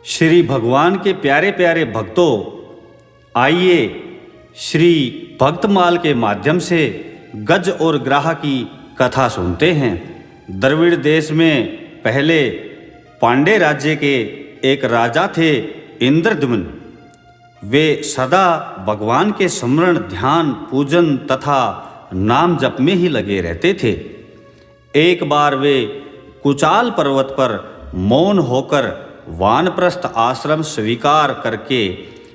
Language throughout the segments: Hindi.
श्री भगवान के प्यारे प्यारे भक्तों, आइए श्री भक्तमाल के माध्यम से गज और ग्राह की कथा सुनते हैं। द्रविड़ देश में पहले पांडे राज्य के एक राजा थे इंद्रद्युम्न। वे सदा भगवान के स्मरण, ध्यान, पूजन तथा नाम जप में ही लगे रहते थे। एक बार वे कुचाल पर्वत पर मौन होकर वानप्रस्थ आश्रम स्वीकार करके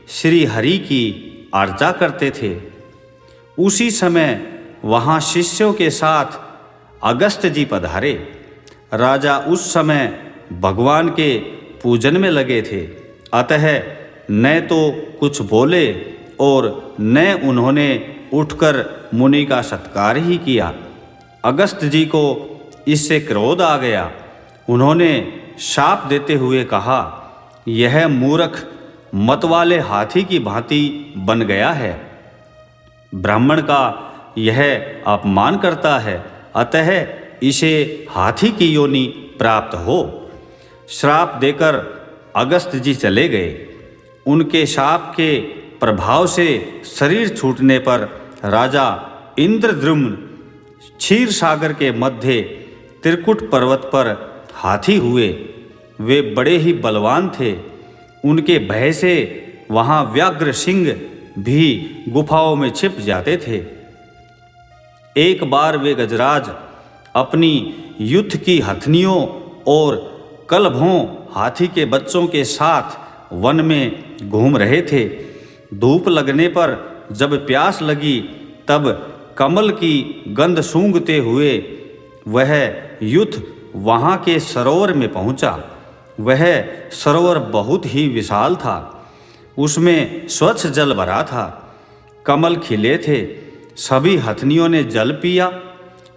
श्री हरि की अर्चा करते थे। उसी समय वहाँ शिष्यों के साथ अगस्त जी पधारे। राजा उस समय भगवान के पूजन में लगे थे, अतः न तो कुछ बोले और न उन्होंने उठकर मुनि का सत्कार ही किया। अगस्त जी को इससे क्रोध आ गया। उन्होंने शाप देते हुए कहा, यह मूर्ख मतवाले हाथी की भांति बन गया है। ब्राह्मण का यह अपमान करता है, अतः इसे हाथी की योनि प्राप्त हो। श्राप देकर अगस्त जी चले गए। उनके शाप के प्रभाव से शरीर छूटने पर राजा इंद्रद्युम्न क्षीर सागर के मध्य त्रिकुट पर्वत पर हाथी हुए। वे बड़े ही बलवान थे। उनके भय से वहाँ व्याघ्र सिंह भी गुफाओं में छिप जाते थे। एक बार वे गजराज अपनी युद्ध की हथनियों और कलभों हाथी के बच्चों के साथ वन में घूम रहे थे। धूप लगने पर जब प्यास लगी तब कमल की गंध सूंघते हुए वह युद्ध वहाँ के सरोवर में पहुँचा। वह सरोवर बहुत ही विशाल था। उसमें स्वच्छ जल भरा था। कमल खिले थे। सभी हथनियों ने जल पिया,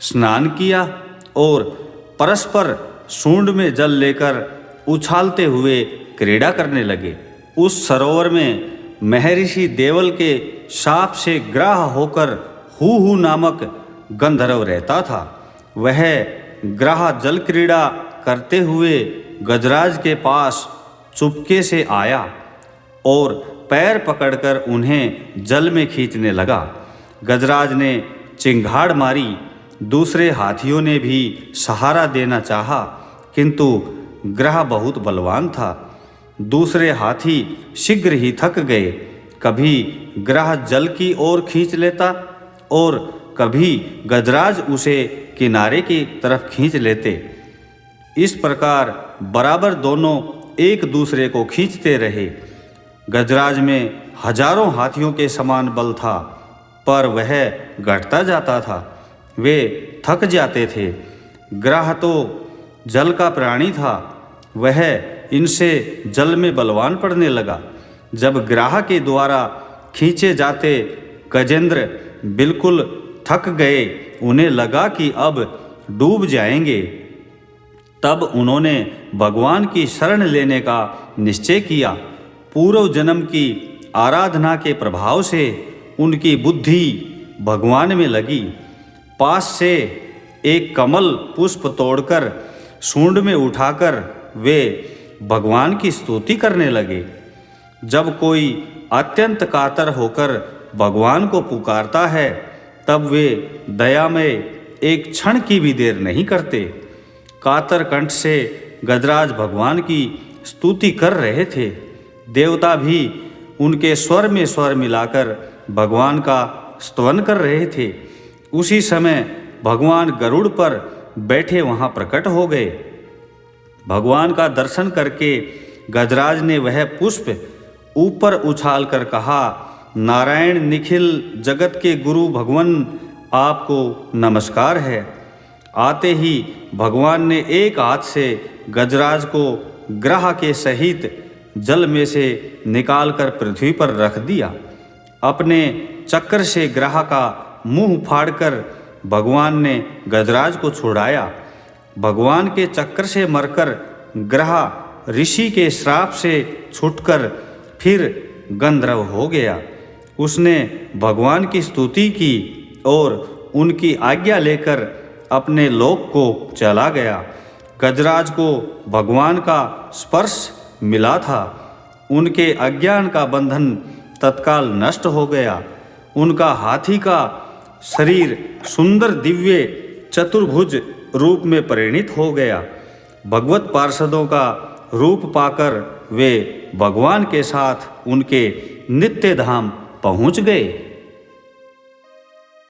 स्नान किया और परस्पर सूंड में जल लेकर उछालते हुए क्रीड़ा करने लगे। उस सरोवर में महर्षि देवल के शाप से ग्राह होकर हूहू नामक गंधर्व रहता था। वह ग्राह जल क्रीड़ा करते हुए गजराज के पास चुपके से आया और पैर पकड़कर उन्हें जल में खींचने लगा। गजराज ने चिंगाड़ मारी। दूसरे हाथियों ने भी सहारा देना चाहा, किंतु ग्राह बहुत बलवान था। दूसरे हाथी शीघ्र ही थक गए। कभी ग्राह जल की ओर खींच लेता और कभी गजराज उसे किनारे की तरफ खींच लेते। इस प्रकार बराबर दोनों एक दूसरे को खींचते रहे। गजराज में हजारों हाथियों के समान बल था, पर वह घटता जाता था। वे थक जाते थे। ग्राह तो जल का प्राणी था। वह इनसे जल में बलवान पड़ने लगा। जब ग्राह के द्वारा खींचे जाते गजेंद्र बिल्कुल थक गए, उन्हें लगा कि अब डूब जाएंगे। तब उन्होंने भगवान की शरण लेने का निश्चय किया। पूर्व जन्म की आराधना के प्रभाव से उनकी बुद्धि भगवान में लगी। पास से एक कमल पुष्प तोड़कर सूंड में उठाकर वे भगवान की स्तुति करने लगे। जब कोई अत्यंत कातर होकर भगवान को पुकारता है, तब वे दया में एक क्षण की भी देर नहीं करते। कातर कंठ से गजराज भगवान की स्तुति कर रहे थे। देवता भी उनके स्वर में स्वर मिलाकर भगवान का स्तवन कर रहे थे। उसी समय भगवान गरुड़ पर बैठे वहाँ प्रकट हो गए। भगवान का दर्शन करके गजराज ने वह पुष्प ऊपर उछाल कर कहा, नारायण निखिल जगत के गुरु भगवान, आपको नमस्कार है। आते ही भगवान ने एक हाथ से गजराज को ग्राह के सहित जल में से निकालकर पृथ्वी पर रख दिया। अपने चक्र से ग्राह का मुंह फाड़कर भगवान ने गजराज को छुड़ाया। भगवान के चक्र से मरकर ग्राह ऋषि के श्राप से छूटकर फिर गंधर्व हो गया। उसने भगवान की स्तुति की और उनकी आज्ञा लेकर अपने लोक को चला गया। गजराज को भगवान का स्पर्श मिला था। उनके अज्ञान का बंधन तत्काल नष्ट हो गया। उनका हाथी का शरीर सुंदर दिव्य चतुर्भुज रूप में परिणित हो गया। भगवत पार्षदों का रूप पाकर वे भगवान के साथ उनके नित्य धाम पहुँच गए।